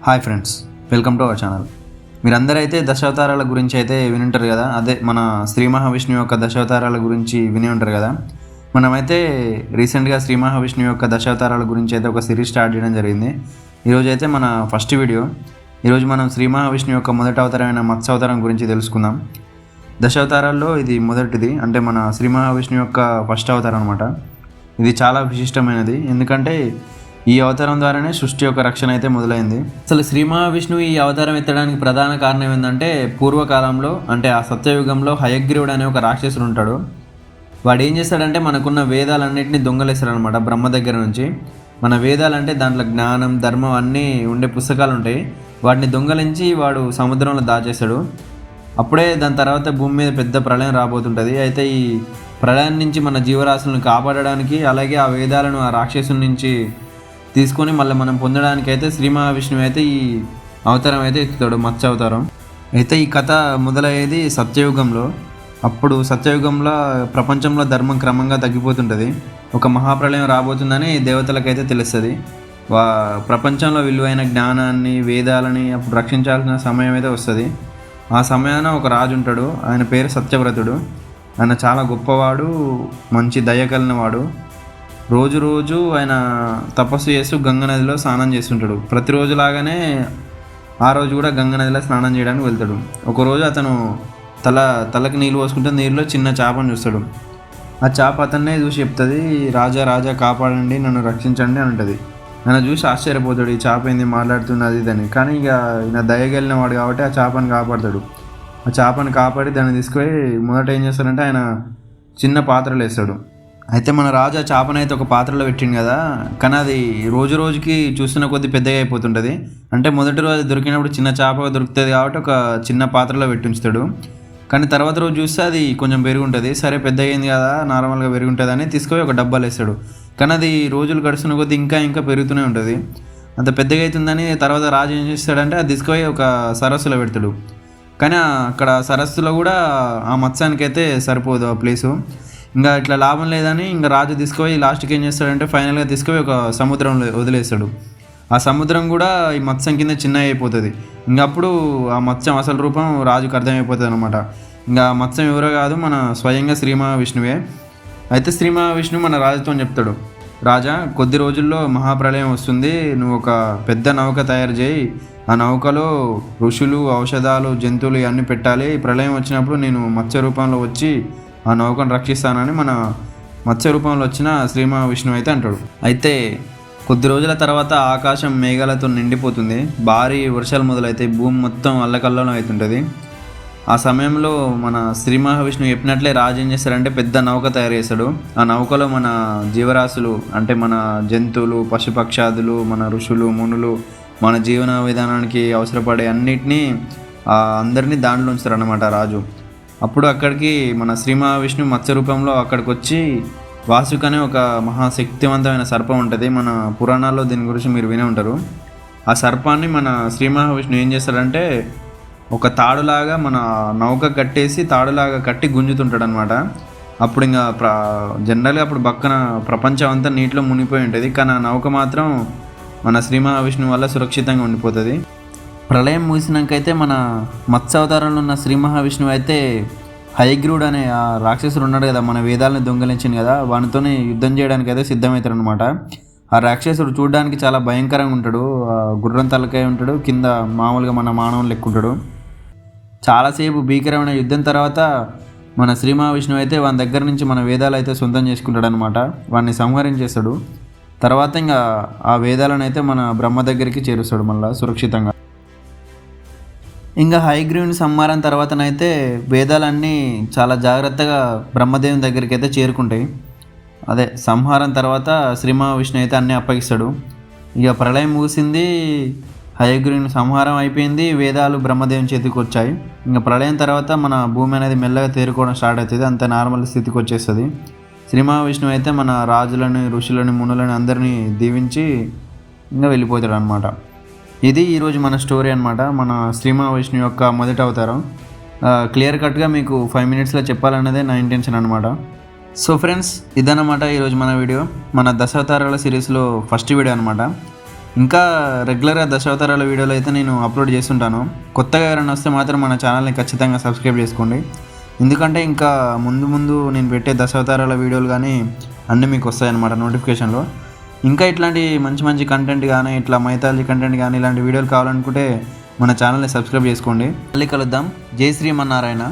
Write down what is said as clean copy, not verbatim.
Hi friends, welcome to our channel. మీరందరూ అయితే దశావతారాల గురించి అయితే విని ఉంటారు కదా. అదే మన శ్రీ మహావిష్ణువు యొక్క దశావతారాల గురించి విని ఉంటారు కదా. మనమైతే రీసెంట్గా శ్రీ మహావిష్ణువు యొక్క దశావతారాల గురించి అయితే ఒక సిరీస్ స్టార్ట్ చేయడం జరిగింది. ఈరోజు అయితే మన ఫస్ట్ వీడియో. ఈరోజు మనం శ్రీ మహావిష్ణువు యొక్క మొదటి అవతారమైన మత్స్యావతారం గురించి తెలుసుకుందాం. దశావతారాల్లో ఇది మొదటిది, అంటే మన శ్రీ మహావిష్ణువు యొక్క ఫస్ట్ అవతారం అనమాట. ఇది చాలా విశిష్టమైనది, ఎందుకంటే ఈ అవతారం ద్వారానే సృష్టి యొక్క రక్షణ అయితే మొదలైంది. అసలు శ్రీ మహావిష్ణువు ఈ అవతారం ఎత్తడానికి ప్రధాన కారణం ఏంటంటే, పూర్వకాలంలో అంటే ఆ సత్యయుగంలో హయగ్రీవుడు అనే ఒక రాక్షసుడు ఉంటాడు. వాడు ఏం చేస్తాడంటే మనకున్న వేదాలన్నింటినీ దొంగలేస్తాడనమాట బ్రహ్మ దగ్గర నుంచి. మన వేదాలంటే దాంట్లో జ్ఞానం, ధర్మం అన్నీ ఉండే పుస్తకాలు ఉంటాయి. వాటిని దొంగలించి వాడు సముద్రంలో దాచేస్తాడు. అప్పుడే దాని తర్వాత భూమి మీద పెద్ద ప్రళయం రాబోతుంటుంది. అయితే ఈ ప్రళయం నుంచి మన జీవరాశులను కాపాడడానికి, అలాగే ఆ వేదాలను ఆ రాక్షసుల నుంచి తీసుకొని మళ్ళీ మనం పొందడానికి అయితే శ్రీ మహావిష్ణువు అయితే ఈ అవతారం అయితే ఎత్తుతాడు, మత్స్య అవతారం. అయితే ఈ కథ మొదలయ్యేది సత్యయుగంలో. అప్పుడు సత్యయుగంలో ప్రపంచంలో ధర్మం క్రమంగా తగ్గిపోతుంటుంది. ఒక మహాప్రళయం రాబోతుందని దేవతలకైతే తెలుస్తుంది. ప్రపంచంలో విలువైన జ్ఞానాన్ని, వేదాలని అప్పుడు రక్షించాల్సిన సమయం అయితే వస్తుంది. ఆ సమయాన ఒక రాజు ఉంటాడు, ఆయన పేరు సత్యవ్రతుడు. ఆయన చాలా గొప్పవాడు, మంచి దయ కలిగినవాడు. రోజు ఆయన తపస్సు చేస్తూ గంగ నదిలో స్నానం చేస్తుంటాడు. ప్రతిరోజు లాగానే ఆ రోజు కూడా గంగ నదిలో స్నానం చేయడానికి వెళ్తాడు. ఒకరోజు అతను తలకి నీళ్ళు పోసుకుంటే నీళ్ళలో చిన్న చేపను చూస్తాడు. ఆ చేప అతన్నే చూసి చెప్తుంది, రాజా రాజా కాపాడండి, నన్ను రక్షించండి అని ఉంటుంది. ఆయన చూసి ఆశ్చర్యపోతాడు, ఈ చేప ఏంది మాట్లాడుతున్నది ఇదని. కానీ ఇక ఈయన దయగలిగిన వాడు కాబట్టి ఆ చేపను కాపాడతాడు. ఆ చేపను కాపాడి దాన్ని తీసుకుపోయి మొదట ఏం చేస్తాడంటే ఆయన చిన్న పాత్రలు వేస్తాడు. అయితే మన రాజు ఆ చేపనైతే ఒక పాత్రలో పెట్టిండు కదా, కానీ అది రోజు రోజుకి చూస్తున్న కొద్దీ పెద్దగా అయిపోతుంటుంది. అంటే మొదటి రోజు దొరికినప్పుడు చిన్న చేప దొరుకుతుంది కాబట్టి ఒక చిన్న పాత్రలో పెట్టి ఉంచుతాడు. కానీ తర్వాత రోజు చూస్తే అది కొంచెం పెరిగి ఉంటుంది. సరే పెద్ద అయింది కదా, నార్మల్గా పెరిగి ఉంటుంది అని తీసుకొని ఒక డబ్బాలు వేస్తాడు. కానీ అది రోజులు గడుస్తున్న కొద్దీ ఇంకా పెరుగుతూనే ఉంటుంది. అంత పెద్దగా అవుతుందని తర్వాత రాజు ఏం చేస్తాడంటే అది తీసుకొని ఒక సరస్సులో పెడతాడు. కానీ అక్కడ సరస్సులో కూడా ఆ మత్స్యానికి అయితే సరిపోదు ఆ ప్లేసు. ఇంకా ఇట్లా లాభం లేదని ఇంకా రాజు తీసుకుపోయి లాస్ట్కి ఏం చేస్తాడంటే ఫైనల్గా తీసుకుపోయి ఒక సముద్రంలో వదిలేస్తాడు. ఆ సముద్రం కూడా ఈ మత్స్యం కింద చిన్న అయిపోతుంది. ఇంకా అప్పుడు ఆ మత్స్యం అసలు రూపం రాజుకు అర్థమైపోతుంది అనమాట. ఇంకా మత్స్యం ఎవరో కాదు, మన స్వయంగా శ్రీ మహావిష్ణువే. అయితే శ్రీ మహావిష్ణువు మన రాజుతో చెప్తాడు, రాజా కొద్ది రోజుల్లో మహాప్రళయం వస్తుంది, నువ్వు ఒక పెద్ద నౌక తయారు చేయి. ఆ నౌకలో ఋషులు, ఔషధాలు, జంతువులు ఇవన్నీ పెట్టాలి. ప్రళయం వచ్చినప్పుడు నేను మత్స్య రూపంలో వచ్చి ఆ నౌకను రక్షిస్తానని మన మత్స్య రూపంలో వచ్చిన శ్రీ మహావిష్ణువు అయితే అంటాడు. అయితే కొద్ది రోజుల తర్వాత ఆకాశం మేఘాలతో నిండిపోతుంది. భారీ వర్షాలు మొదలైతే భూమి మొత్తం అల్లకల్లోలం అవుతుంటుంది. ఆ సమయంలో మన శ్రీ మహావిష్ణువు చెప్పినట్లే రాజు ఏం చేస్తారంటే పెద్ద నౌక తయారు చేస్తాడు. ఆ నౌకలో మన జీవరాశులు అంటే మన జంతువులు, పశుపక్షాదులు, మన ఋషులు, మునులు, మన జీవన విధానానికి అవసరపడే అన్నిటినీ అందరినీ దాంట్లో ఉంచుతారు అన్నమాట రాజు. అప్పుడు అక్కడికి మన శ్రీ మహావిష్ణువు మత్స్య రూపంలో అక్కడికి వచ్చి వాసుకి అనే ఒక మహాశక్తివంతమైన సర్పం ఉంటుంది. మన పురాణాల్లో దీని గురించి మీరు వినే ఉంటారు. ఆ సర్పాన్ని మన శ్రీ మహావిష్ణువు ఏం చేస్తాడంటే ఒక తాడులాగా మన నౌక కట్టేసి తాడులాగా కట్టి గుంజుతుంటాడు అనమాట. అప్పుడు ఇంకా జనరల్గా అప్పుడు పక్కన ప్రపంచం అంతా నీటిలో మునిగిపోయి ఉంటుంది. కానీ ఆ నౌక మాత్రం మన శ్రీ మహావిష్ణువు వల్ల సురక్షితంగా ఉండిపోతుంది. ప్రళయం ముగిసినాకైతే మన మత్స్య అవతారంలో ఉన్న శ్రీ మహావిష్ణువు అయితే హయగ్రీవుడు అనే ఆ రాక్షసుడు ఉన్నాడు కదా, మన వేదాలను దొంగలించింది కదా, వానితోనే యుద్ధం చేయడానికి అయితే సిద్ధమవుతాడు అనమాట. ఆ రాక్షసుడు చూడడానికి చాలా భయంకరంగా ఉంటాడు. గుర్రం తలకాయ ఉంటాడు, కింద మామూలుగా మన మానవులు లెక్కుంటాడు. చాలాసేపు భీకరమైన యుద్ధం తర్వాత మన శ్రీ మహావిష్ణువు అయితే వాని దగ్గర నుంచి మన వేదాలు అయితే సొంతం చేసుకుంటాడు అనమాట. వాడిని సంహరించేస్తాడు. తర్వాత ఇంకా ఆ వేదాలను అయితే మన బ్రహ్మ దగ్గరికి చేరుస్తాడు మళ్ళీ సురక్షితంగా. ఇంకా హయగ్రీవుని సంహారం తర్వాతనైతే వేదాలన్నీ చాలా జాగ్రత్తగా బ్రహ్మదేవుని దగ్గరికి అయితే చేరుకుంటాయి. అదే సంహారం తర్వాత శ్రీ మహావిష్ణువు అయితే అన్నీ అప్పగిస్తాడు. ఇక ప్రళయం ముగిసింది, హయగ్రీవుని సంహారం అయిపోయింది, వేదాలు బ్రహ్మదేవుని చేతికి వచ్చాయి. ఇంకా ప్రళయం తర్వాత మన భూమి అనేది మెల్లగా తేరుకోవడం స్టార్ట్ అవుతుంది, అంత నార్మల్ స్థితికి వచ్చేస్తుంది. శ్రీ మహావిష్ణువు అయితే మన రాజులని, ఋషులని, మునులని అందరినీ దీవించి ఇంకా వెళ్ళిపోతాడు అనమాట. ఇది ఈరోజు మన స్టోరీ అనమాట, మన శ్రీ మహావిష్ణువు యొక్క మొదటి అవతారం. క్లియర్ కట్గా మీకు 5 minutesలో చెప్పాలన్నదే నా ఇంటెన్షన్ అనమాట. సో ఫ్రెండ్స్, ఇదన్నమాట ఈరోజు మన వీడియో, మన దశావతారాల సిరీస్లో ఫస్ట్ వీడియో అనమాట. ఇంకా రెగ్యులర్గా దశావతారాల వీడియోలు అయితే నేను అప్లోడ్ చేస్తుంటాను. కొత్తగా ఎవరైనా వస్తే మాత్రం మన ఛానల్ని ఖచ్చితంగా సబ్స్క్రైబ్ చేసుకోండి. ఎందుకంటే ఇంకా ముందు నేను పెట్టే దశావతారాల వీడియోలు కానీ అన్నీ మీకు వస్తాయన్నమాట నోటిఫికేషన్లో. ఇంకా ఇట్లాంటి మంచి కంటెంట్ కానీ ఇట్లా మైథాలజీ కంటెంట్ కానీ ఇలాంటి వీడియోలు కావాలనుకుంటే మన ఛానల్ని సబ్స్క్రైబ్ చేసుకోండి. మళ్ళీ కలుద్దాం. జై శ్రీమన్నారాయణ.